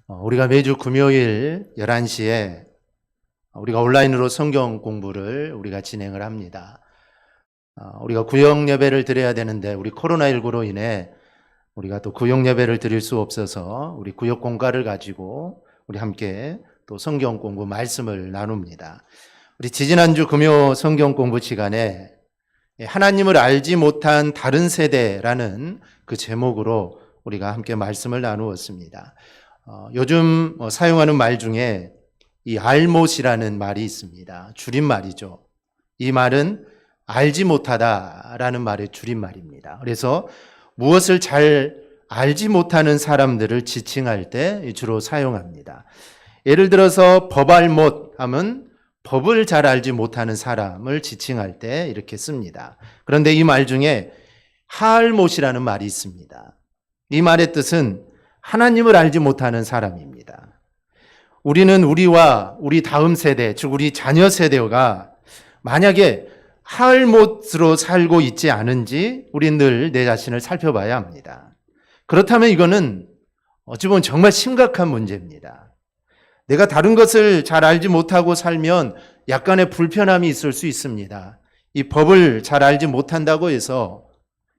우리가 매주 금요일 11시에 우리가 온라인으로 성경 공부를 우리가 진행을 합니다. 우리가 구역 예배를 드려야 되는데 우리 코로나19로 인해 우리가 또 구역 예배를 드릴 수 없어서 우리 구역 공과를 가지고 우리 함께 또 성경 공부 말씀을 나눕니다. 우리 지지난주 금요 성경 공부 시간에 하나님을 알지 못한 다른 세대라는 그 제목으로 우리가 함께 말씀을 나누었습니다. 요즘 사용하는 말 중에 이 알못이라는 말이 있습니다. 줄임말이죠. 이 말은 알지 못하다라는 말의 줄임말입니다. 그래서 무엇을 잘 알지 못하는 사람들을 지칭할 때 주로 사용합니다. 예를 들어서 법알못 하면 법을 잘 알지 못하는 사람을 지칭할 때 이렇게 씁니다. 그런데 이 말 중에 하알못이라는 말이 있습니다. 이 말의 뜻은 하나님을 알지 못하는 사람입니다. 우리는 우리와 우리 다음 세대, 즉 우리 자녀 세대가 만약에 하알못으로 살고 있지 않은지 우리는 늘 내 자신을 살펴봐야 합니다. 그렇다면 이거는 어찌 보면 정말 심각한 문제입니다. 내가 다른 것을 잘 알지 못하고 살면 약간의 불편함이 있을 수 있습니다. 이 법을 잘 알지 못한다고 해서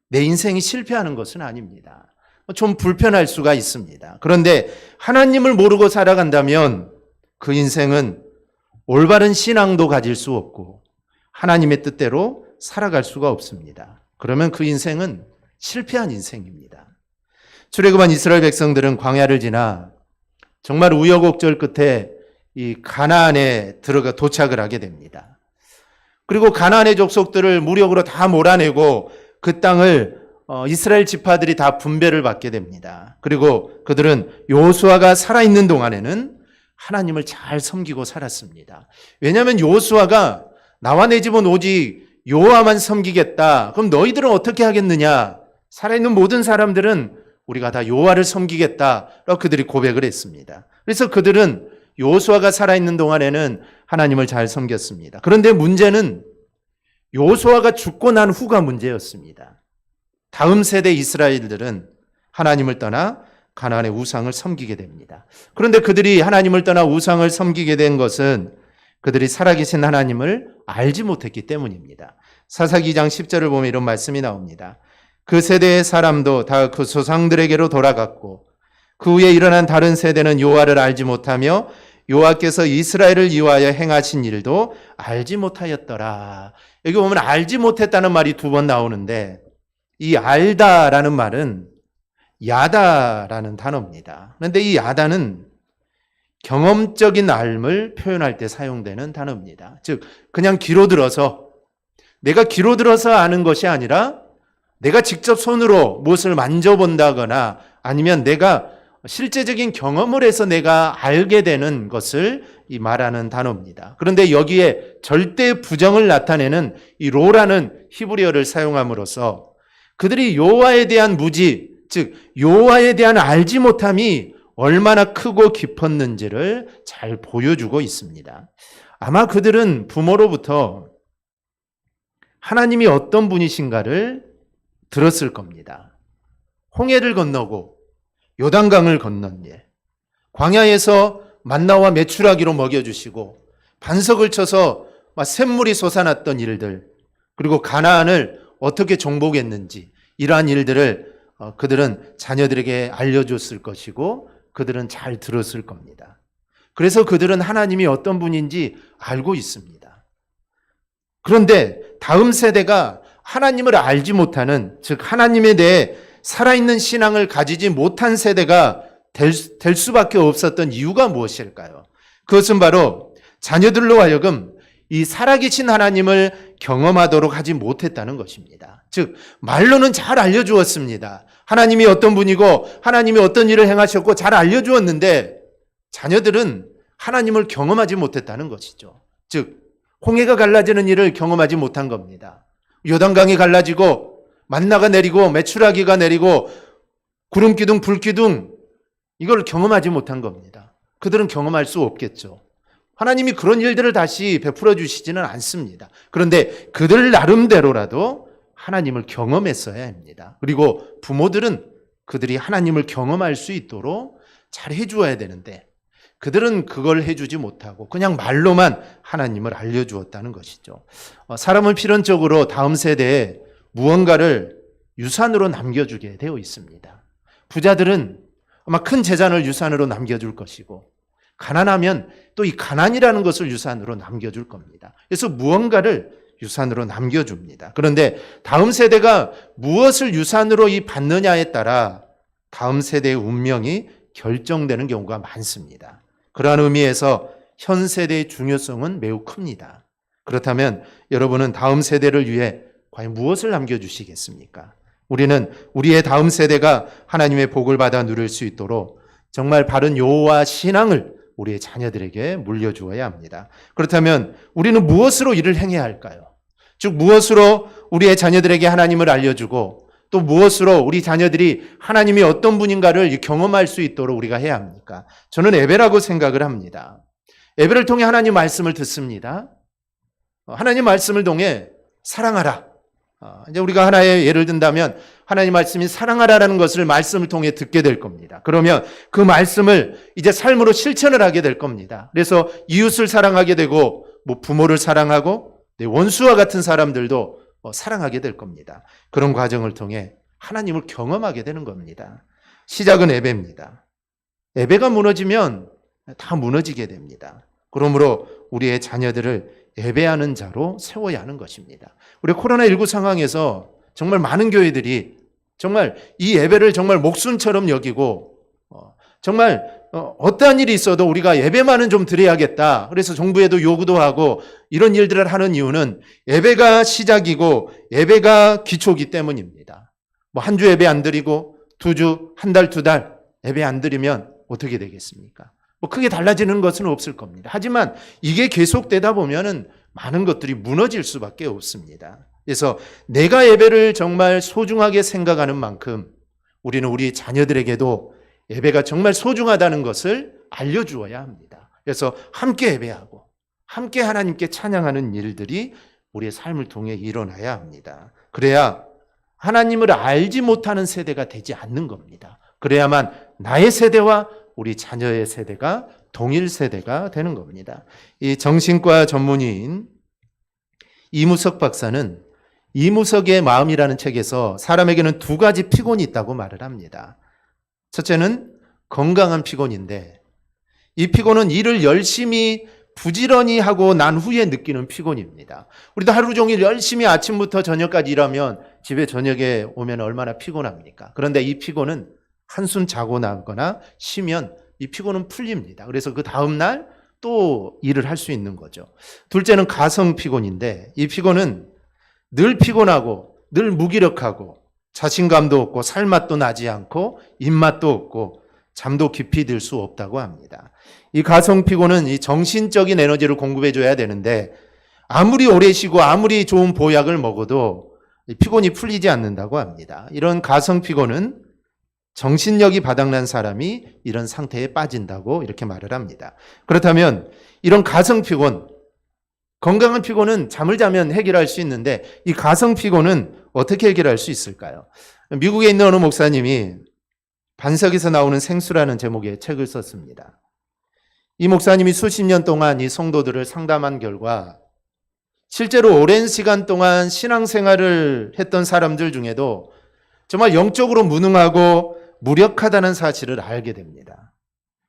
내 인생이 실패하는 것은 아닙니다. 좀 불편할 수가 있습니다. 그런데 하나님을 모르고 살아간다면 그 인생은 올바른 신앙도 가질 수 없고 하나님의 뜻대로 살아갈 수가 없습니다. 그러면 그 인생은 실패한 인생입니다. 출애굽한 이스라엘 백성들은 광야를 지나 정말 우여곡절 끝에 이 가나안에 도착을 하게 됩니다. 그리고 가나안의 족속들을 무력으로 다 몰아내고 그 땅을 이스라엘 지파들이 다 분배를 받게 됩니다. 그리고 그들은 여호수아가 살아있는 동안에는 하나님을 잘 섬기고 살았습니다. 왜냐하면 여호수아가 나와 내 집은 오직 여호와만 섬기겠다. 그럼 너희들은 어떻게 하겠느냐? 살아있는 모든 사람들은 우리가 다 여호와를 섬기겠다라고 그들이 고백을 했습니다. 그래서 그들은 여호수아가 살아있는 동안에는 하나님을 잘 섬겼습니다. 그런데 문제는 여호수아가 죽고 난 후가 문제였습니다. 다음 세대 이스라엘들은 하나님을 떠나 가나안의 우상을 섬기게 됩니다. 그런데 그들이 하나님을 떠나 우상을 섬기게 된 것은 그들이 살아계신 하나님을 알지 못했기 때문입니다. 사사기 2장 10절을 보면 이런 말씀이 나옵니다. 그 세대의 사람도 다 그 조상들에게로 돌아갔고 그 후에 일어난 다른 세대는 여호와를 알지 못하며 여호와께서 이스라엘을 위하여 행하신 일도 알지 못하였더라. 여기 보면 알지 못했다는 말이 두 번 나오는데 이 알다라는 말은 야다라는 단어입니다. 그런데 이 야다는 경험적인 알을 표현할 때 사용되는 단어입니다. 즉 그냥 귀로 들어서 내가 귀로 들어서 아는 것이 아니라 내가 직접 손으로 무엇을 만져본다거나 아니면 내가 실제적인 경험을 해서 내가 알게 되는 것을 이 말하는 단어입니다. 그런데 여기에 절대 부정을 나타내는 이 로라는 히브리어를 사용함으로써 그들이 여호와에 대한 무지, 즉 여호와에 대한 알지 못함이 얼마나 크고 깊었는지를 잘 보여주고 있습니다. 아마 그들은 부모로부터 하나님이 어떤 분이신가를 들었을 겁니다. 홍해를 건너고 요단강을 건넌 일, 광야에서 만나와 메추라기로 먹여주시고 반석을 쳐서 샘물이 솟아났던 일들, 그리고 가나안을 어떻게 정복했는지 이러한 일들을 그들은 자녀들에게 알려줬을 것이고 그들은 잘 들었을 겁니다. 그래서 그들은 하나님이 어떤 분인지 알고 있습니다. 그런데 다음 세대가 하나님을 알지 못하는, 즉 하나님에 대해 살아있는 신앙을 가지지 못한 세대가 될 수밖에 없었던 이유가 무엇일까요? 그것은 바로 자녀들로 하여금 이 살아계신 하나님을 경험하도록 하지 못했다는 것입니다. 즉 말로는 잘 알려주었습니다. 하나님이 어떤 분이고 하나님이 어떤 일을 행하셨고 잘 알려주었는데 자녀들은 하나님을 경험하지 못했다는 것이죠. 즉 홍해가 갈라지는 일을 경험하지 못한 겁니다. 요단강이 갈라지고 만나가 내리고 메추라기가 내리고 구름기둥 불기둥 이걸 경험하지 못한 겁니다. 그들은 경험할 수 없겠죠. 하나님이 그런 일들을 다시 베풀어 주시지는 않습니다. 그런데 그들 나름대로라도 하나님을 경험했어야 합니다. 그리고 부모들은 그들이 하나님을 경험할 수 있도록 잘 해주어야 되는데 그들은 그걸 해주지 못하고 그냥 말로만 하나님을 알려주었다는 것이죠. 사람은 필연적으로 다음 세대에 무언가를 유산으로 남겨주게 되어 있습니다. 부자들은 아마 큰 재산을 유산으로 남겨줄 것이고 가난하면 또 이 가난이라는 것을 유산으로 남겨줄 겁니다. 그래서 무언가를 유산으로 남겨줍니다. 그런데 다음 세대가 무엇을 유산으로 받느냐에 따라 다음 세대의 운명이 결정되는 경우가 많습니다. 그러한 의미에서 현 세대의 중요성은 매우 큽니다. 그렇다면 여러분은 다음 세대를 위해 과연 무엇을 남겨주시겠습니까? 우리는 우리의 다음 세대가 하나님의 복을 받아 누릴 수 있도록 정말 바른 요와 신앙을 우리의 자녀들에게 물려주어야 합니다. 그렇다면 우리는 무엇으로 이를 행해야 할까요? 즉 무엇으로 우리의 자녀들에게 하나님을 알려주고 또 무엇으로 우리 자녀들이 하나님이 어떤 분인가를 경험할 수 있도록 우리가 해야 합니까? 저는 예배라고 생각을 합니다. 예배를 통해 하나님 말씀을 듣습니다. 하나님 말씀을 통해 사랑하라. 이제 우리가 하나의 예를 든다면 하나님 말씀이 사랑하라라는 것을 말씀을 통해 듣게 될 겁니다. 그러면 그 말씀을 이제 삶으로 실천을 하게 될 겁니다. 그래서 이웃을 사랑하게 되고 부모를 사랑하고 원수와 같은 사람들도 사랑하게 될 겁니다. 그런 과정을 통해 하나님을 경험하게 되는 겁니다. 시작은 예배입니다. 예배가 무너지면 다 무너지게 됩니다. 그러므로 우리의 자녀들을 예배하는 자로 세워야 하는 것입니다. 우리 코로나19 상황에서 정말 많은 교회들이 정말 이 예배를 정말 목숨처럼 여기고 정말 어떠한 일이 있어도 우리가 예배만은 좀 드려야겠다. 그래서 정부에도 요구도 하고 이런 일들을 하는 이유는 예배가 시작이고 예배가 기초기 때문입니다. 한 주 예배 안 드리고 2주, 한 달, 2달 예배 안 드리면 어떻게 되겠습니까? 크게 달라지는 것은 없을 겁니다. 하지만 이게 계속되다 보면은 많은 것들이 무너질 수밖에 없습니다. 그래서 내가 예배를 정말 소중하게 생각하는 만큼 우리는 우리 자녀들에게도 예배가 정말 소중하다는 것을 알려주어야 합니다. 그래서 함께 예배하고 함께 하나님께 찬양하는 일들이 우리의 삶을 통해 일어나야 합니다. 그래야 하나님을 알지 못하는 세대가 되지 않는 겁니다. 그래야만 나의 세대와 우리 자녀의 세대가 동일 세대가 되는 겁니다. 이 정신과 전문의인 이무석 박사는 이무석의 마음이라는 책에서 사람에게는 2가지 피곤이 있다고 말을 합니다. 첫째는 건강한 피곤인데 이 피곤은 일을 열심히 부지런히 하고 난 후에 느끼는 피곤입니다. 우리도 하루 종일 열심히 아침부터 저녁까지 일하면 집에 저녁에 오면 얼마나 피곤합니까? 그런데 이 피곤은 한숨 자고 나거나 쉬면 이 피곤은 풀립니다. 그래서 그 다음 날 또 일을 할 수 있는 거죠. 둘째는 가성 피곤인데 이 피곤은 늘 피곤하고 늘 무기력하고 자신감도 없고 살맛도 나지 않고 입맛도 없고 잠도 깊이 들 수 없다고 합니다. 이 가성 피곤은 이 정신적인 에너지를 공급해 줘야 되는데 아무리 오래 쉬고 아무리 좋은 보약을 먹어도 피곤이 풀리지 않는다고 합니다. 이런 가성 피곤은 정신력이 바닥난 사람이 이런 상태에 빠진다고 이렇게 말을 합니다. 그렇다면 이런 가성 피곤, 건강한 피곤은 잠을 자면 해결할 수 있는데 이 가성 피곤은 어떻게 해결할 수 있을까요? 미국에 있는 어느 목사님이 반석에서 나오는 생수라는 제목의 책을 썼습니다. 이 목사님이 수십 년 동안 이 성도들을 상담한 결과 실제로 오랜 시간 동안 신앙생활을 했던 사람들 중에도 정말 영적으로 무능하고 무력하다는 사실을 알게 됩니다.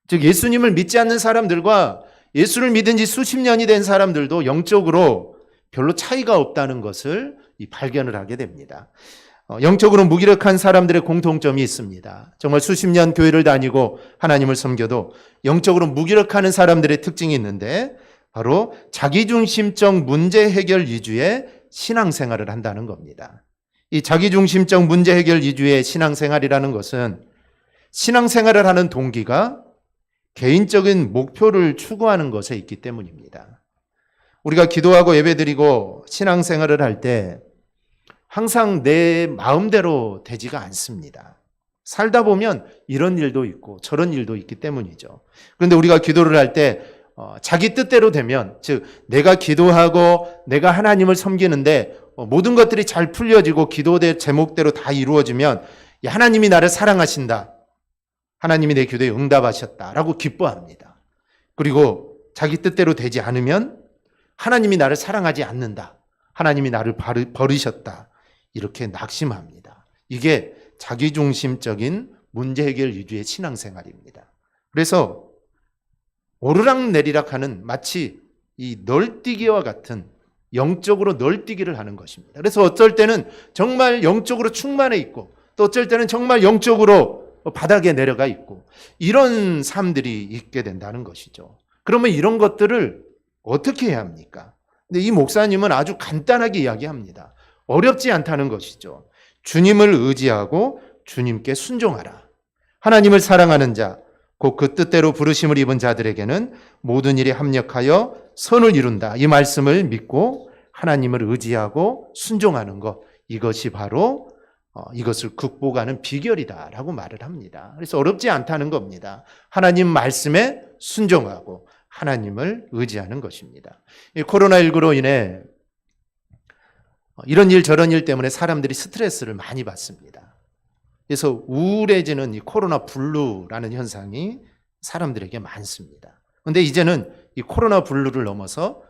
즉 예수님을 믿지 않는 사람들과 예수를 믿은 지 수십 년이 된 사람들도 영적으로 별로 차이가 없다는 것을 발견을 하게 됩니다. 영적으로 무기력한 사람들의 공통점이 있습니다. 정말 수십 년 교회를 다니고 하나님을 섬겨도 영적으로 무기력한 사람들의 특징이 있는데 바로 자기중심적 문제 해결 위주의 신앙생활을 한다는 겁니다. 이 자기중심적 문제 해결 위주의 신앙생활이라는 것은 신앙생활을 하는 동기가 개인적인 목표를 추구하는 것에 있기 때문입니다. 우리가 기도하고 예배드리고 신앙생활을 할 때 항상 내 마음대로 되지가 않습니다. 살다 보면 이런 일도 있고 저런 일도 있기 때문이죠. 그런데 우리가 기도를 할 때 자기 뜻대로 되면, 즉 내가 기도하고 내가 하나님을 섬기는데 모든 것들이 잘 풀려지고 기도의 제목대로 다 이루어지면 하나님이 나를 사랑하신다. 하나님이 내 기도에 응답하셨다라고 기뻐합니다. 그리고 자기 뜻대로 되지 않으면 하나님이 나를 사랑하지 않는다. 하나님이 나를 버리셨다. 이렇게 낙심합니다. 이게 자기중심적인 문제 해결 위주의 신앙생활입니다. 그래서 오르락내리락 하는 마치 이 널뛰기와 같은 영적으로 널뛰기를 하는 것입니다. 그래서 어쩔 때는 정말 영적으로 충만해 있고 또 어쩔 때는 정말 영적으로 바닥에 내려가 있고 이런 삶들이 있게 된다는 것이죠. 그러면 이런 것들을 어떻게 해야 합니까? 근데 이 목사님은 아주 간단하게 이야기합니다. 어렵지 않다는 것이죠. 주님을 의지하고 주님께 순종하라. 하나님을 사랑하는 자, 곧 그 뜻대로 부르심을 입은 자들에게는 모든 일에 합력하여 선을 이룬다. 이 말씀을 믿고 하나님을 의지하고 순종하는 것, 이것이 바로 이것을 극복하는 비결이다라고 말을 합니다. 그래서 어렵지 않다는 겁니다. 하나님 말씀에 순종하고 하나님을 의지하는 것입니다. 이 코로나19로 인해 이런 일 저런 일 때문에 사람들이 스트레스를 많이 받습니다. 그래서 우울해지는 이 코로나 블루라는 현상이 사람들에게 많습니다. 그런데 이제는 이 코로나 블루를 넘어서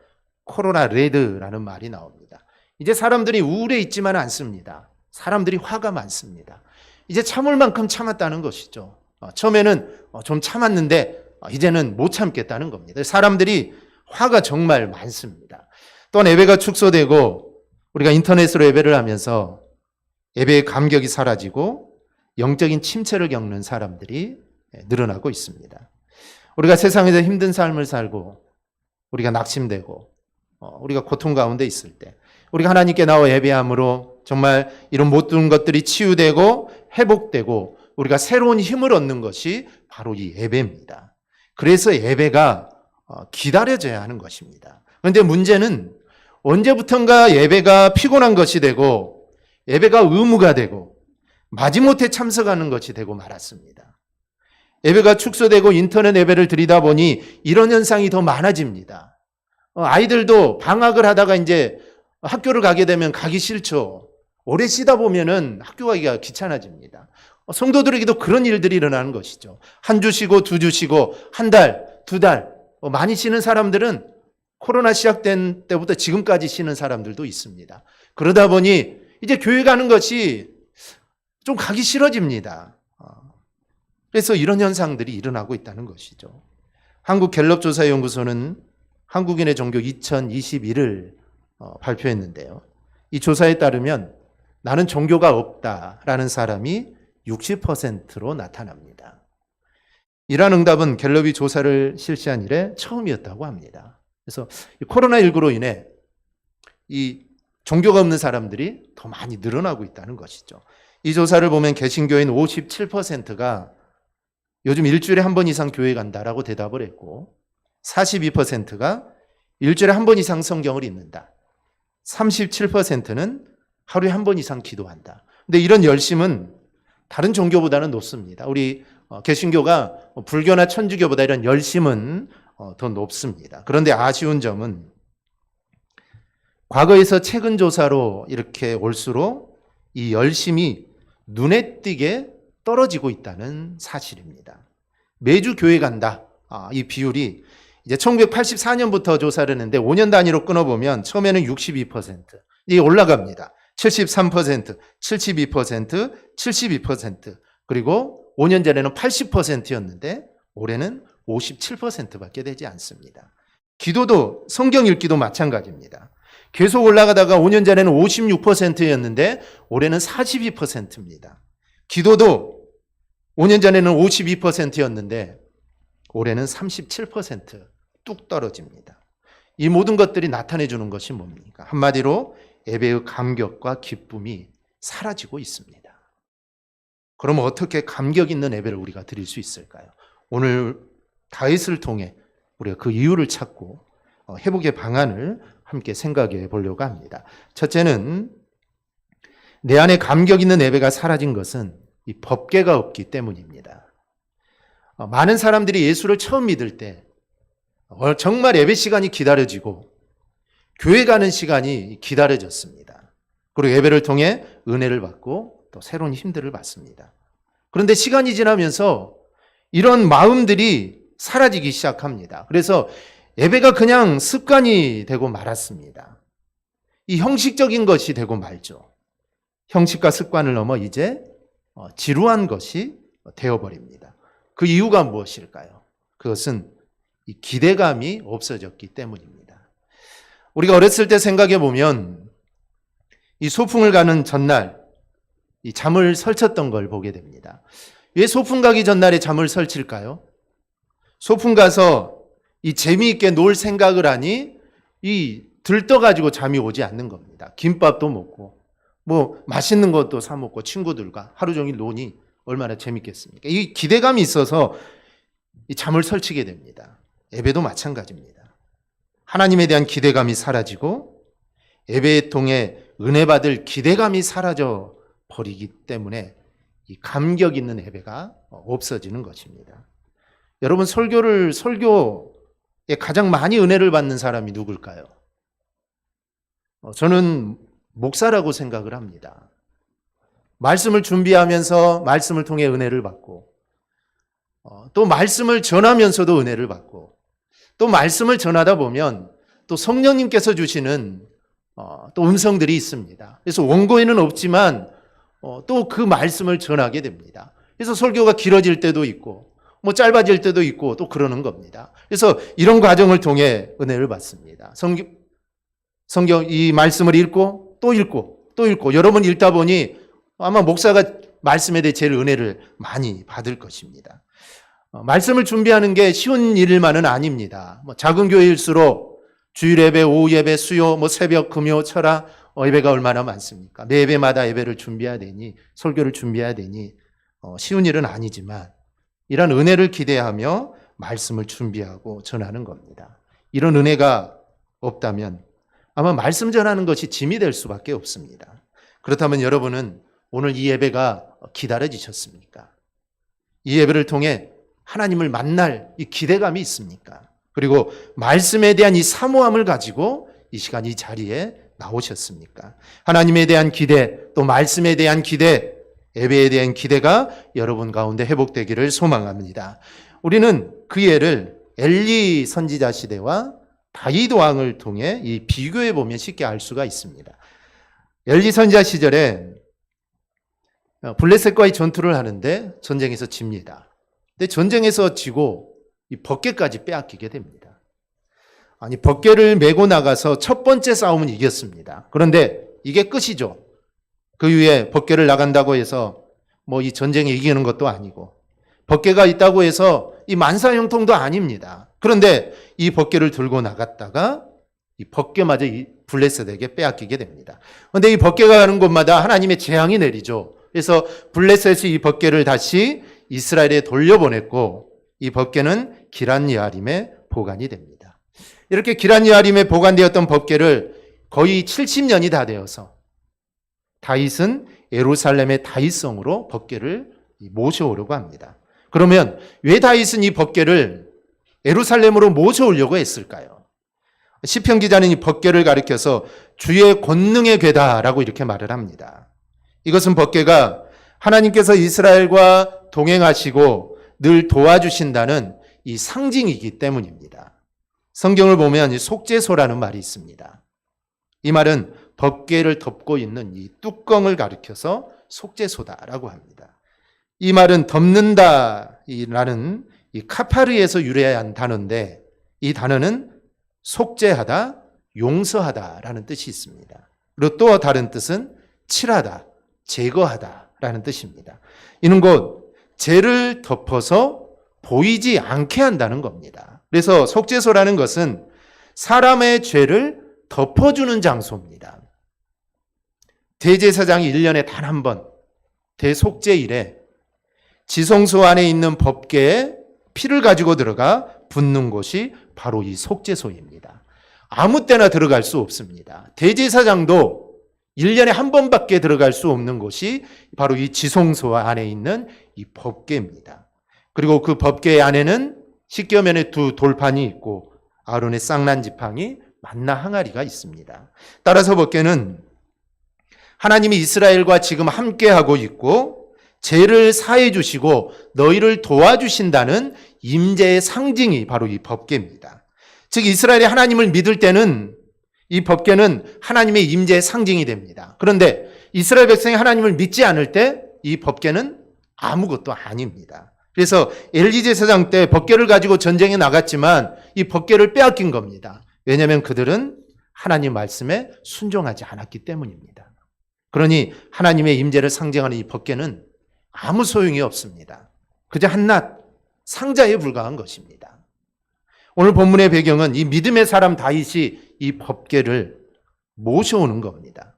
코로나 레드라는 말이 나옵니다. 이제 사람들이 우울해 있지만 않습니다. 사람들이 화가 많습니다. 이제 참을 만큼 참았다는 것이죠. 처음에는 좀 참았는데 이제는 못 참겠다는 겁니다. 사람들이 화가 정말 많습니다. 또한 예배가 축소되고 우리가 인터넷으로 예배를 하면서 예배의 감격이 사라지고 영적인 침체를 겪는 사람들이 늘어나고 있습니다. 우리가 세상에서 힘든 삶을 살고 우리가 낙심되고 우리가 고통 가운데 있을 때 우리가 하나님께 나와 예배함으로 정말 이런 모든 것들이 치유되고 회복되고 우리가 새로운 힘을 얻는 것이 바로 이 예배입니다. 그래서 예배가 기다려져야 하는 것입니다. 그런데 문제는 언제부턴가 예배가 피곤한 것이 되고 예배가 의무가 되고 마지못해 참석하는 것이 되고 말았습니다. 예배가 축소되고 인터넷 예배를 드리다 보니 이런 현상이 더 많아집니다. 아이들도 방학을 하다가 이제 학교를 가게 되면 가기 싫죠. 오래 쉬다 보면은 학교 가기가 귀찮아집니다. 성도들에게도 그런 일들이 일어나는 것이죠. 한 주 쉬고 두 주 쉬고 한 달, 두 달 많이 쉬는 사람들은 코로나 시작된 때부터 지금까지 쉬는 사람들도 있습니다. 그러다 보니 이제 교회 가는 것이 좀 가기 싫어집니다. 그래서 이런 현상들이 일어나고 있다는 것이죠. 한국갤럽조사연구소는 한국인의 종교 2021을 발표했는데요. 이 조사에 따르면 나는 종교가 없다라는 사람이 60%로 나타납니다. 이러한 응답은 갤럽이 조사를 실시한 이래 처음이었다고 합니다. 그래서 코로나19로 인해 이 종교가 없는 사람들이 더 많이 늘어나고 있다는 것이죠. 이 조사를 보면 개신교인 57%가 요즘 일주일에 한 번 이상 교회 간다라고 대답을 했고 42%가 일주일에 한 번 이상 성경을 읽는다. 37%는 하루에 한 번 이상 기도한다. 근데 이런 열심은 다른 종교보다는 높습니다. 우리 개신교가 불교나 천주교보다 이런 열심은 더 높습니다. 그런데 아쉬운 점은 과거에서 최근 조사로 이렇게 올수록 이 열심이 눈에 띄게 떨어지고 있다는 사실입니다. 매주 교회 간다. 이 비율이 이제 1984년부터 조사를 했는데 5년 단위로 끊어보면 처음에는 62%, 이게 올라갑니다. 73%, 72%, 72%, 그리고 5년 전에는 80%였는데 올해는 57%밖에 되지 않습니다. 기도도 성경 읽기도 마찬가지입니다. 계속 올라가다가 5년 전에는 56%였는데 올해는 42%입니다. 기도도 5년 전에는 52%였는데 올해는 37% 뚝 떨어집니다. 이 모든 것들이 나타내 주는 것이 뭡니까? 한마디로 예배의 감격과 기쁨이 사라지고 있습니다. 그럼 어떻게 감격 있는 예배를 우리가 드릴 수 있을까요? 오늘 다윗을 통해 우리가 그 이유를 찾고 회복의 방안을 함께 생각해 보려고 합니다. 첫째는 내 안에 감격 있는 예배가 사라진 것은 이 법궤가 없기 때문입니다. 많은 사람들이 예수를 처음 믿을 때 정말 예배 시간이 기다려지고 교회 가는 시간이 기다려졌습니다. 그리고 예배를 통해 은혜를 받고 또 새로운 힘들을 받습니다. 그런데 시간이 지나면서 이런 마음들이 사라지기 시작합니다. 그래서 예배가 그냥 습관이 되고 말았습니다. 이 형식적인 것이 되고 말죠. 형식과 습관을 넘어 이제 지루한 것이 되어버립니다. 그 이유가 무엇일까요? 그것은 이 기대감이 없어졌기 때문입니다. 우리가 어렸을 때 생각해 보면 이 소풍을 가는 전날 이 잠을 설쳤던 걸 보게 됩니다. 왜 소풍 가기 전날에 잠을 설칠까요? 소풍 가서 이 재미있게 놀 생각을 하니 이 들떠가지고 잠이 오지 않는 겁니다. 김밥도 먹고 뭐 맛있는 것도 사 먹고 친구들과 하루 종일 노니 얼마나 재밌겠습니까? 이 기대감이 있어서 이 잠을 설치게 됩니다. 예배도 마찬가지입니다. 하나님에 대한 기대감이 사라지고 예배의 통해 은혜 받을 기대감이 사라져 버리기 때문에 이 감격 있는 예배가 없어지는 것입니다. 여러분, 설교에 가장 많이 은혜를 받는 사람이 누굴까요? 저는 목사라고 생각을 합니다. 말씀을 준비하면서 말씀을 통해 은혜를 받고 또 말씀을 전하면서도 은혜를 받고 또 말씀을 전하다 보면 또 성령님께서 주시는 또 음성들이 있습니다. 그래서 원고에는 없지만 또 그 말씀을 전하게 됩니다. 그래서 설교가 길어질 때도 있고 뭐 짧아질 때도 있고 또 그러는 겁니다. 그래서 이런 과정을 통해 은혜를 받습니다. 성경 이 말씀을 읽고 또 읽고 또 읽고 여러 번 읽다 보니 아마 목사가 말씀에 대해 제일 은혜를 많이 받을 것입니다. 말씀을 준비하는 게 쉬운 일만은 아닙니다. 작은 교회일수록 주일 예배, 오후 예배, 수요, 새벽, 금요, 철야 예배가 얼마나 많습니까? 매 예배마다 예배를 준비해야 되니 설교를 준비해야 되니 쉬운 일은 아니지만 이런 은혜를 기대하며 말씀을 준비하고 전하는 겁니다. 이런 은혜가 없다면 아마 말씀 전하는 것이 짐이 될 수밖에 없습니다. 그렇다면 여러분은 오늘 이 예배가 기다려지셨습니까? 이 예배를 통해 하나님을 만날 이 기대감이 있습니까? 그리고 말씀에 대한 이 사모함을 가지고 이 시간 이 자리에 나오셨습니까? 하나님에 대한 기대, 또 말씀에 대한 기대, 예배에 대한 기대가 여러분 가운데 회복되기를 소망합니다. 우리는 그 예를 엘리 선지자 시대와 다윗 왕을 통해 이 비교해 보면 쉽게 알 수가 있습니다. 엘리 선지자 시절에 블레셋과의 전투를 하는데 전쟁에서 집니다. 근데 전쟁에서 지고 이 법궤까지 빼앗기게 됩니다. 아니, 법궤를 메고 나가서 첫 번째 싸움은 이겼습니다. 그런데 이게 끝이죠. 그 위에 법궤를 나간다고 해서 이 전쟁에 이기는 것도 아니고 법궤가 있다고 해서 이 만사형통도 아닙니다. 그런데 이 법궤를 들고 나갔다가 이 법궤마저 이 블레셋에게 빼앗기게 됩니다. 그런데 이 법궤가 가는 곳마다 하나님의 재앙이 내리죠. 그래서 블레셋이 이 법궤를 다시 이스라엘에 돌려보냈고 이 법궤는 기란 여아림에 보관이 됩니다. 이렇게 기란 여아림에 보관되었던 법궤를 거의 70년이 다 되어서 다윗은 예루살렘의 다윗성으로 법궤를 모셔오려고 합니다. 그러면 왜 다윗은 이 법궤를 예루살렘으로 모셔오려고 했을까요? 시편 기자는 이 법궤를 가리켜서 주의 권능의 궤다라고 이렇게 말을 합니다. 이것은 법궤가 하나님께서 이스라엘과 동행하시고 늘 도와주신다는 이 상징이기 때문입니다. 성경을 보면 이 속죄소라는 말이 있습니다. 이 말은 법궤를 덮고 있는 이 뚜껑을 가리켜서 속죄소다라고 합니다. 이 말은 덮는다라는 이 카파르에서 유래한 단어인데 이 단어는 속죄하다, 용서하다라는 뜻이 있습니다. 그리고 또 다른 뜻은 칠하다, 제거하다라는 뜻입니다. 이는 곧 죄를 덮어서 보이지 않게 한다는 겁니다. 그래서 속죄소라는 것은 사람의 죄를 덮어주는 장소입니다. 대제사장이 1년에 단 한 번 대속죄일에 지성소 안에 있는 법궤에 피를 가지고 들어가 붓는 곳이 바로 이 속죄소입니다. 아무 때나 들어갈 수 없습니다. 대제사장도 1년에 한 번밖에 들어갈 수 없는 곳이 바로 이 지성소 안에 있는 이 법궤입니다. 그리고 그 법궤 안에는 십계면에 두 돌판이 있고 아론의 쌍난 지팡이, 만나 항아리가 있습니다. 따라서 법궤는 하나님이 이스라엘과 지금 함께하고 있고 죄를 사해 주시고 너희를 도와주신다는 임재의 상징이 바로 이 법궤입니다. 즉 이스라엘이 하나님을 믿을 때는 이 법궤는 하나님의 임재의 상징이 됩니다. 그런데 이스라엘 백성이 하나님을 믿지 않을 때 이 법궤는 아무것도 아닙니다. 그래서 엘리 제사장 때 법궤를 가지고 전쟁에 나갔지만 이 법궤를 빼앗긴 겁니다. 왜냐하면 그들은 하나님 말씀에 순종하지 않았기 때문입니다. 그러니 하나님의 임재를 상징하는 이 법궤는 아무 소용이 없습니다. 그저 한낱 상자에 불과한 것입니다. 오늘 본문의 배경은 이 믿음의 사람 다윗이 이 법궤를 모셔오는 겁니다.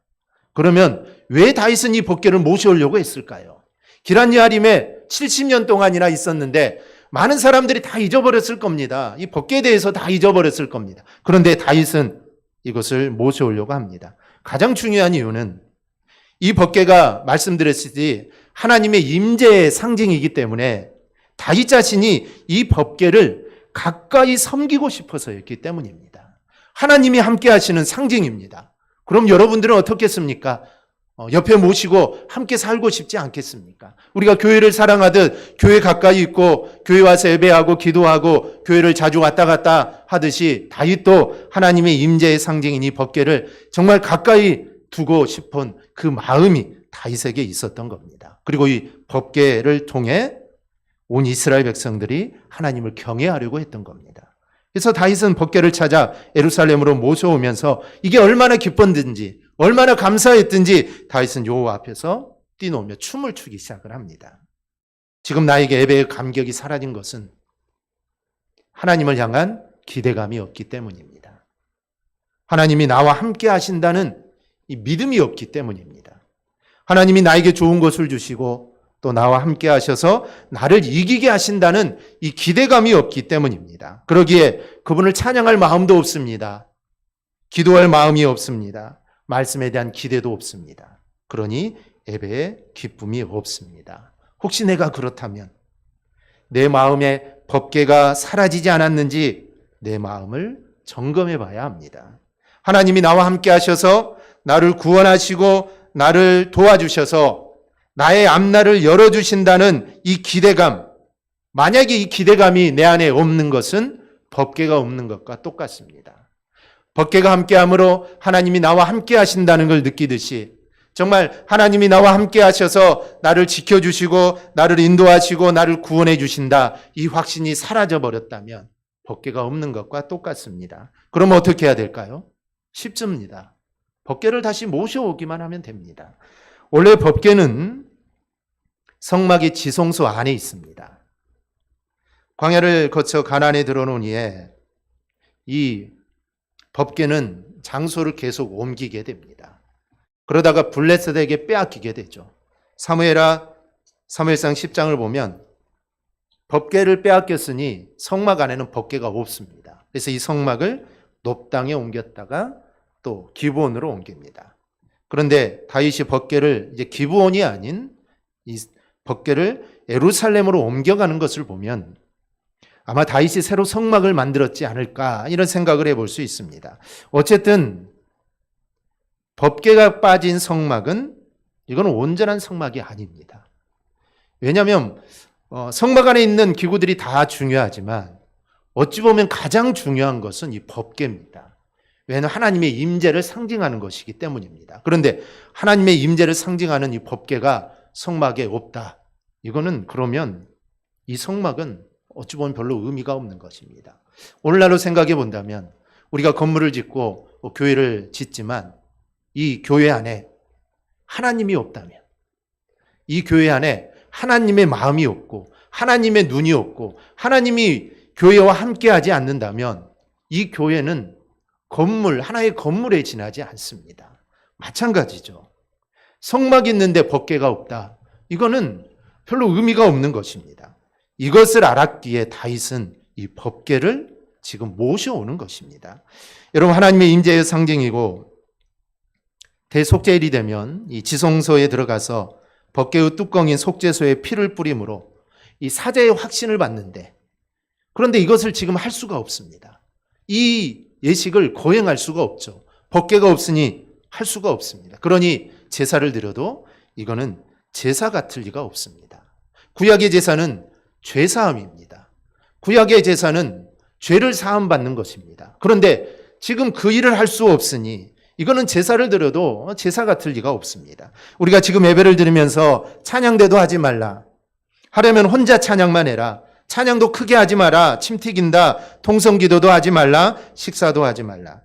그러면 왜 다윗은 이 법궤를 모셔오려고 했을까요? 기럇여아림에 70년 동안이나 있었는데 많은 사람들이 다 잊어버렸을 겁니다. 이 법궤에 대해서 다 잊어버렸을 겁니다. 그런데 다윗은 이것을 모셔오려고 합니다. 가장 중요한 이유는 이 법궤가 말씀드렸듯이 하나님의 임재의 상징이기 때문에 다윗 자신이 이 법궤를 가까이 섬기고 싶어서였기 때문입니다. 하나님이 함께 하시는 상징입니다. 그럼 여러분들은 어떻겠습니까? 옆에 모시고 함께 살고 싶지 않겠습니까? 우리가 교회를 사랑하듯 교회 가까이 있고 교회 와서 예배하고 기도하고 교회를 자주 왔다 갔다 하듯이 다윗도 하나님의 임재의 상징인 이 법궤를 정말 가까이 두고 싶은 그 마음이 다윗에게 있었던 겁니다. 그리고 이 법궤를 통해 온 이스라엘 백성들이 하나님을 경외하려고 했던 겁니다. 그래서 다윗은 법궤를 찾아 예루살렘으로 모셔오면서 이게 얼마나 기뻤든지 얼마나 감사했든지 다윗은 여호와 앞에서 뛰노며 춤을 추기 시작을 합니다. 지금 나에게 예배의 감격이 사라진 것은 하나님을 향한 기대감이 없기 때문입니다. 하나님이 나와 함께 하신다는 이 믿음이 없기 때문입니다. 하나님이 나에게 좋은 것을 주시고 또 나와 함께 하셔서 나를 이기게 하신다는 이 기대감이 없기 때문입니다. 그러기에 그분을 찬양할 마음도 없습니다. 기도할 마음이 없습니다. 말씀에 대한 기대도 없습니다. 그러니 예배에 기쁨이 없습니다. 혹시 내가 그렇다면 내 마음에 법궤가 사라지지 않았는지 내 마음을 점검해 봐야 합니다. 하나님이 나와 함께 하셔서 나를 구원하시고 나를 도와주셔서 나의 앞날을 열어주신다는 이 기대감, 만약에 이 기대감이 내 안에 없는 것은 법궤가 없는 것과 똑같습니다. 법궤가 함께함으로 하나님이 나와 함께 하신다는 걸 느끼듯이 정말 하나님이 나와 함께 하셔서 나를 지켜주시고 나를 인도하시고 나를 구원해 주신다, 이 확신이 사라져버렸다면 법궤가 없는 것과 똑같습니다. 그럼 어떻게 해야 될까요? 쉽습니다. 법궤를 다시 모셔오기만 하면 됩니다. 원래 법궤는 성막의 지성소 안에 있습니다. 광야를 거쳐 가나안에 들어온 후에 이 법궤는 장소를 계속 옮기게 됩니다. 그러다가 블레셋에게 빼앗기게 되죠. 사무엘상 10장을 보면 법궤를 빼앗겼으니 성막 안에는 법궤가 없습니다. 그래서 이 성막을 높당에 옮겼다가 또 기브온으로 옮깁니다. 그런데 다윗이 법궤를 이제 기브온이 아닌 이 법궤를 예루살렘으로 옮겨가는 것을 보면 아마 다윗이 새로 성막을 만들었지 않을까 이런 생각을 해볼 수 있습니다. 어쨌든 법궤가 빠진 성막은 이건 온전한 성막이 아닙니다. 왜냐하면 성막 안에 있는 기구들이 다 중요하지만 어찌 보면 가장 중요한 것은 이 법궤입니다. 왜냐하면 하나님의 임재를 상징하는 것이기 때문입니다. 그런데 하나님의 임재를 상징하는 이 법궤가 성막에 없다. 이거는 그러면 이 성막은 어찌 보면 별로 의미가 없는 것입니다. 오늘날로 생각해 본다면 우리가 건물을 짓고 교회를 짓지만 이 교회 안에 하나님이 없다면, 이 교회 안에 하나님의 마음이 없고 하나님의 눈이 없고 하나님이 교회와 함께하지 않는다면 이 교회는 하나의 건물에 지나지 않습니다. 마찬가지죠. 성막이 있는데 법궤가 없다. 이거는 별로 의미가 없는 것입니다. 이것을 알았기에 다윗은 이 법궤를 지금 모셔오는 것입니다. 여러분, 하나님의 임재의 상징이고 대속죄일이 되면 이 지성소에 들어가서 법궤의 뚜껑인 속죄소에 피를 뿌림으로 이 사죄의 확신을 받는데, 그런데 이것을 지금 할 수가 없습니다. 이 예식을 거행할 수가 없죠. 법궤가 없으니 할 수가 없습니다. 그러니 제사를 드려도 이거는 제사 같을 리가 없습니다. 구약의 제사는 죄사함입니다. 구약의 제사는 죄를 사함받는 것입니다. 그런데 지금 그 일을 할 수 없으니 이거는 제사를 드려도 제사 같을 리가 없습니다. 우리가 지금 예배를 드리면서 찬양대도 하지 말라. 하려면 혼자 찬양만 해라. 찬양도 크게 하지 마라. 침 튀긴다. 통성기도도 하지 말라. 식사도 하지 말라.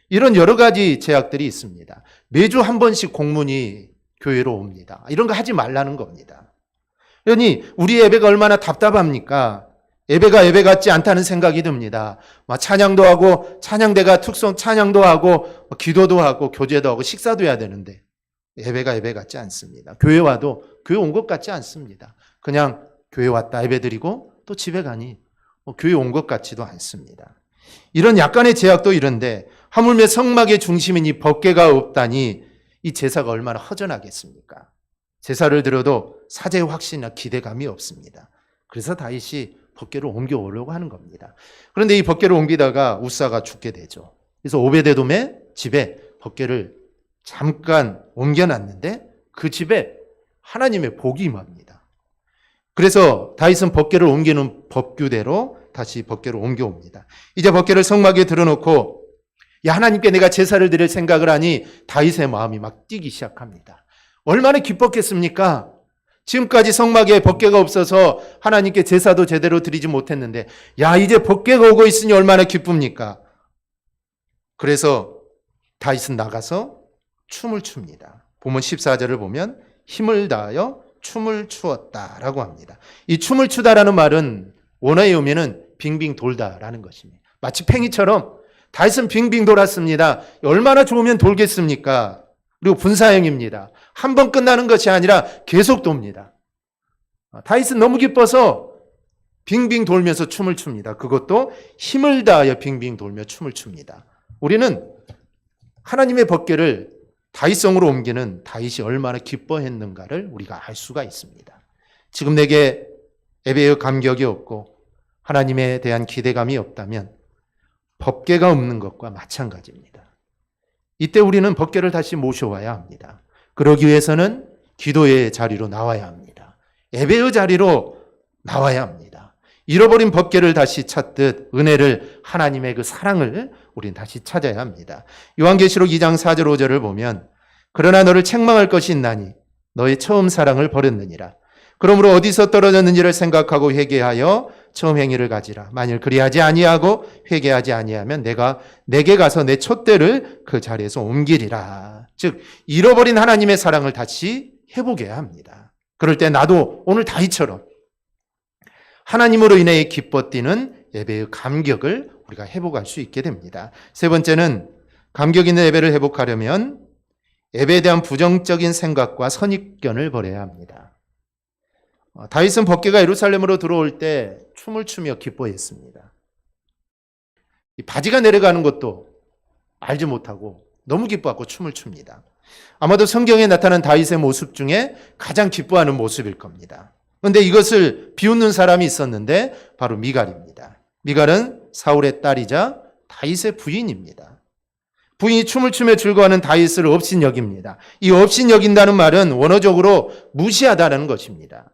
이런 여러 가지 제약들이 있습니다. 매주 한 번씩 공문이 교회로 옵니다. 이런 거 하지 말라는 겁니다. 그러니 우리 예배가 얼마나 답답합니까? 예배가 예배 같지 않다는 생각이 듭니다. 찬양도 하고 찬양대가 특성 찬양도 하고 기도도 하고 교제도 하고 식사도 해야 되는데 예배가 예배 같지 않습니다. 교회 와도 교회 온 것 같지 않습니다. 그냥 교회 왔다 예배드리고 또 집에 가니 교회 온 것 같지도 않습니다. 이런 약간의 제약도 이런데 하물며 성막의 중심인 이 법궤가 없다니 이 제사가 얼마나 허전하겠습니까? 제사를 드려도 사제의 확신이나 기대감이 없습니다. 그래서 다윗이 법궤를 옮겨오려고 하는 겁니다. 그런데 이 법궤를 옮기다가 우사가 죽게 되죠. 그래서 오베데돔의 집에 법궤를 잠깐 옮겨놨는데 그 집에 하나님의 복이 임합니다. 그래서 다윗은 법궤를 옮기는 법규대로 다시 법궤를 옮겨옵니다. 이제 법궤를 성막에 들어놓고 하나님께 내가 제사를 드릴 생각을 하니 다윗의 마음이 막 뛰기 시작합니다. 얼마나 기뻤겠습니까? 지금까지 성막에 법궤가 없어서 하나님께 제사도 제대로 드리지 못했는데 이제 법궤가 오고 있으니 얼마나 기쁩니까? 그래서 다윗은 나가서 춤을 춥니다. 보면 14절을 보면 힘을 다하여 춤을 추었다라고 합니다. 이 춤을 추다라는 말은 원어의 의미는 빙빙 돌다라는 것입니다. 마치 팽이처럼 다윗은 빙빙 돌았습니다. 얼마나 좋으면 돌겠습니까? 그리고 분사형입니다. 한 번 끝나는 것이 아니라 계속 돕니다. 다윗은 너무 기뻐서 빙빙 돌면서 춤을 춥니다. 그것도 힘을 다하여 빙빙 돌며 춤을 춥니다. 우리는 하나님의 법궤를 다윗성으로 옮기는 다윗이 얼마나 기뻐했는가를 우리가 알 수가 있습니다. 지금 내게 예배의 감격이 없고 하나님에 대한 기대감이 없다면 법궤가 없는 것과 마찬가지입니다. 이때 우리는 법궤를 다시 모셔와야 합니다. 그러기 위해서는 기도의 자리로 나와야 합니다. 예배의 자리로 나와야 합니다. 잃어버린 법궤를 다시 찾듯 은혜를, 하나님의 그 사랑을 우리는 다시 찾아야 합니다. 요한계시록 2장 4절 5절을 보면 그러나 너를 책망할 것이 있나니 너의 처음 사랑을 버렸느니라. 그러므로 어디서 떨어졌는지를 생각하고 회개하여 처음 행위를 가지라. 만일 그리하지 아니하고 회개하지 아니하면 내가 내게 가서 내 촛대를 그 자리에서 옮기리라. 즉 잃어버린 하나님의 사랑을 다시 회복해야 합니다. 그럴 때 나도 오늘 다윗처럼 하나님으로 인해 기뻐 뛰는 예배의 감격을 우리가 회복할 수 있게 됩니다. 세 번째는 감격 있는 예배를 회복하려면 예배에 대한 부정적인 생각과 선입견을 버려야 합니다. 다윗은 법궤가 예루살렘으로 들어올 때 춤을 추며 기뻐했습니다. 이 바지가 내려가는 것도 알지 못하고 너무 기뻐하고 춤을 춥니다. 아마도 성경에 나타난 다윗의 모습 중에 가장 기뻐하는 모습일 겁니다. 그런데 이것을 비웃는 사람이 있었는데 바로 미갈입니다. 미갈은 사울의 딸이자 다윗의 부인입니다. 부인이 춤을 추며 즐거워하는 다윗을 업신여깁니다. 이 업신여긴다는 말은 원어적으로 무시하다는 것입니다.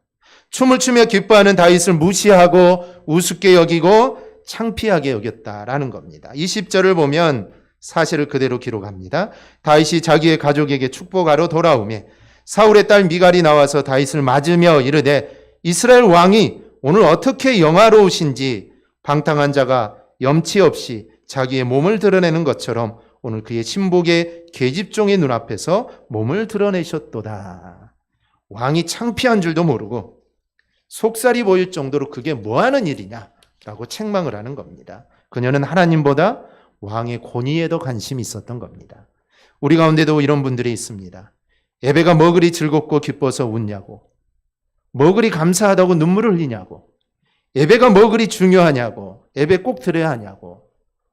춤을 추며 기뻐하는 다윗을 무시하고 우습게 여기고 창피하게 여겼다라는 겁니다. 20절을 보면 사실을 그대로 기록합니다. 다윗이 자기의 가족에게 축복하러 돌아오매 사울의 딸 미갈이 나와서 다윗을 맞으며 이르되 이스라엘 왕이 오늘 어떻게 영화로우신지 방탕한 자가 염치 없이 자기의 몸을 드러내는 것처럼 오늘 그의 친복의 계집종의 눈앞에서 몸을 드러내셨도다. 왕이 창피한 줄도 모르고 속살이 보일 정도로 그게 뭐하는 일이냐라고 책망을 하는 겁니다. 그녀는 하나님보다 왕의 권위에 더 관심이 있었던 겁니다. 우리 가운데도 이런 분들이 있습니다. 예배가 뭐 그리 즐겁고 기뻐서 웃냐고, 뭐 그리 감사하다고 눈물을 흘리냐고, 예배가 뭐 그리 중요하냐고, 예배 꼭 드려야 하냐고.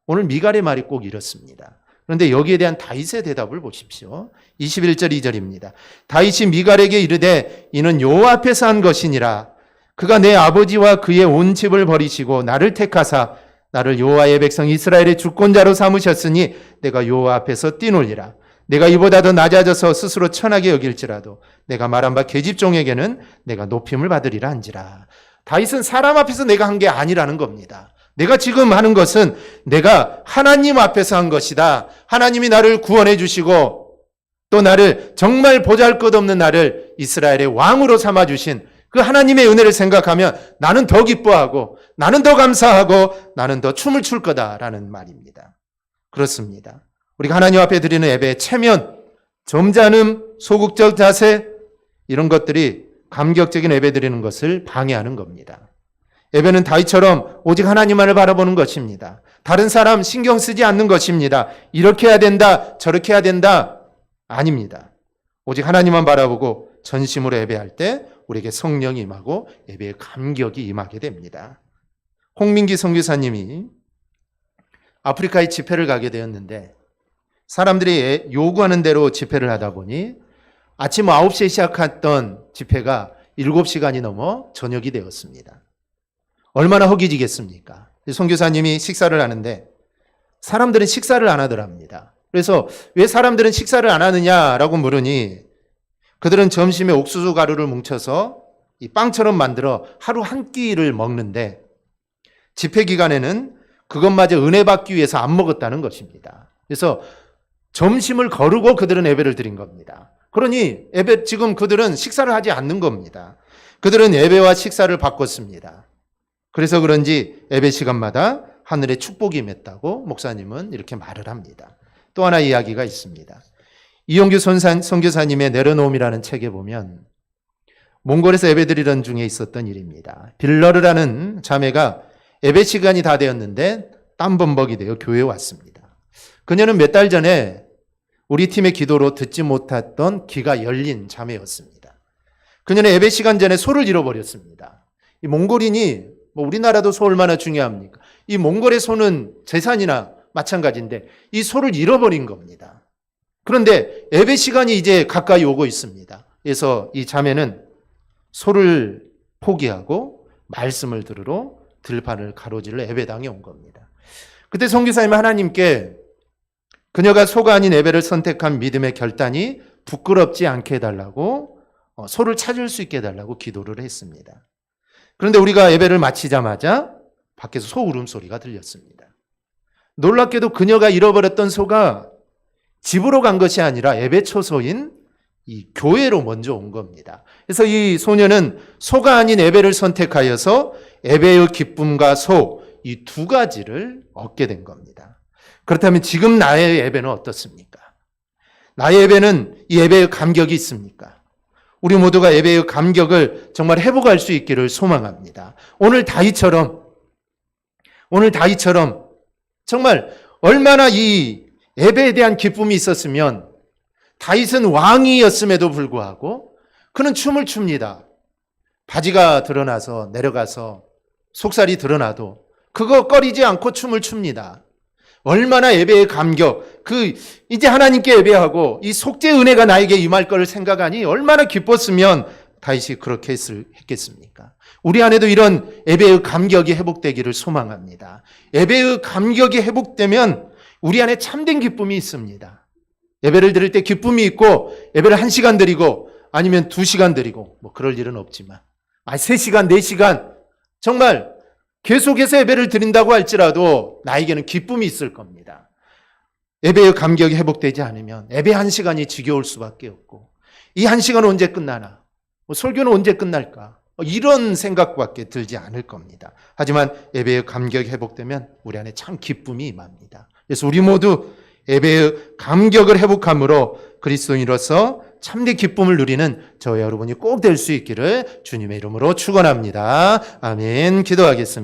오늘 미갈의 말이 꼭 이렇습니다. 그런데 여기에 대한 다윗의 대답을 보십시오. 21절 2절입니다. 다윗이 미갈에게 이르되 이는 여호와 앞에서 한 것이니라. 그가 내 아버지와 그의 온 집을 버리시고 나를 택하사 나를 여호와의 백성 이스라엘의 주권자로 삼으셨으니 내가 여호와 앞에서 뛰놀리라. 내가 이보다 더 낮아져서 스스로 천하게 여길지라도 내가 말한 바 계집종에게는 내가 높임을 받으리라 한지라. 다윗은 사람 앞에서 내가 한 게 아니라는 겁니다. 내가 지금 하는 것은 내가 하나님 앞에서 한 것이다. 하나님이 나를 구원해 주시고 또 나를 정말 보잘것없는 나를 이스라엘의 왕으로 삼아주신 그 하나님의 은혜를 생각하면 나는 더 기뻐하고 나는 더 감사하고 나는 더 춤을 출 거다라는 말입니다. 그렇습니다. 우리가 하나님 앞에 드리는 예배의 체면, 점잖음, 소극적 자세 이런 것들이 감격적인 예배 드리는 것을 방해하는 겁니다. 예배는 다윗처럼 오직 하나님만을 바라보는 것입니다. 다른 사람 신경 쓰지 않는 것입니다. 이렇게 해야 된다, 저렇게 해야 된다 아닙니다. 오직 하나님만 바라보고 전심으로 예배할 때 우리에게 성령이 임하고 예배의 감격이 임하게 됩니다. 홍민기 선교사님이 아프리카에 집회를 가게 되었는데 사람들이 요구하는 대로 집회를 하다 보니 아침 9시에 시작했던 집회가 7시간이 넘어 저녁이 되었습니다. 얼마나 허기지겠습니까? 선교사님이 식사를 하는데 사람들은 식사를 안 하더랍니다. 그래서 왜 사람들은 식사를 안 하느냐라고 물으니 그들은 점심에 옥수수 가루를 뭉쳐서 이 빵처럼 만들어 하루 한 끼를 먹는데 집회 기간에는 그것마저 은혜 받기 위해서 안 먹었다는 것입니다. 그래서 점심을 거르고 그들은 예배를 드린 겁니다. 그러니 지금 그들은 식사를 하지 않는 겁니다. 그들은 예배와 식사를 바꿨습니다. 그래서 그런지 예배 시간마다 하늘의 축복이 임했다고 목사님은 이렇게 말을 합니다. 또 하나 이야기가 있습니다. 이용규 선교사님의 내려놓음이라는 책에 보면 몽골에서 예배드리던 중에 있었던 일입니다. 빌러르라는 자매가 예배 시간이 다 되었는데 땀범벅이 되어 교회에 왔습니다. 그녀는 몇 달 전에 우리 팀의 기도로 듣지 못했던 귀가 열린 자매였습니다. 그녀는 예배 시간 전에 소를 잃어버렸습니다. 이 몽골인이 우리나라도 소 얼마나 중요합니까? 이 몽골의 소는 재산이나 마찬가지인데 이 소를 잃어버린 겁니다. 그런데 예배 시간이 이제 가까이 오고 있습니다. 그래서 이 자매는 소를 포기하고 말씀을 들으러 들판을 가로질러 예배당에 온 겁니다. 그때 선교사님은 하나님께 그녀가 소가 아닌 예배를 선택한 믿음의 결단이 부끄럽지 않게 해달라고 소를 찾을 수 있게 해달라고 기도를 했습니다. 그런데 우리가 예배를 마치자마자 밖에서 소 울음소리가 들렸습니다. 놀랍게도 그녀가 잃어버렸던 소가 집으로 간 것이 아니라 예배 처소인 이 교회로 먼저 온 겁니다. 그래서 이 소녀는 소가 아닌 예배를 선택하여서 예배의 기쁨과 소, 이 두 가지를 얻게 된 겁니다. 그렇다면 지금 나의 예배는 어떻습니까? 나의 예배는 이 예배의 감격이 있습니까? 우리 모두가 예배의 감격을 정말 회복할 수 있기를 소망합니다. 오늘 다윗처럼 정말 얼마나 이 예배에 대한 기쁨이 있었으면 다윗은 왕이었음에도 불구하고 그는 춤을 춥니다. 바지가 드러나서 내려가서 속살이 드러나도 그거 꺼리지 않고 춤을 춥니다. 얼마나 예배의 감격, 이제 하나님께 예배하고 이 속죄 은혜가 나에게 임할 것을 생각하니 얼마나 기뻤으면 다윗이 그렇게 했겠습니까? 우리 안에도 이런 예배의 감격이 회복되기를 소망합니다. 예배의 감격이 회복되면 우리 안에 참된 기쁨이 있습니다. 예배를 드릴 때 기쁨이 있고 예배를 1시간 드리고 아니면 2시간 드리고 그럴 일은 없지만 3시간, 4시간 정말 계속해서 예배를 드린다고 할지라도 나에게는 기쁨이 있을 겁니다. 예배의 감격이 회복되지 않으면 예배 1시간이 지겨울 수밖에 없고 이 1시간은 언제 끝나나? 설교는 언제 끝날까? 이런 생각밖에 들지 않을 겁니다. 하지만 예배의 감격이 회복되면 우리 안에 참 기쁨이 임합니다. 그래서 우리 모두 예배의 감격을 회복함으로 그리스도인으로서 참된 기쁨을 누리는 저와 여러분이 꼭 될 수 있기를 주님의 이름으로 축원합니다. 아멘. 기도하겠습니다.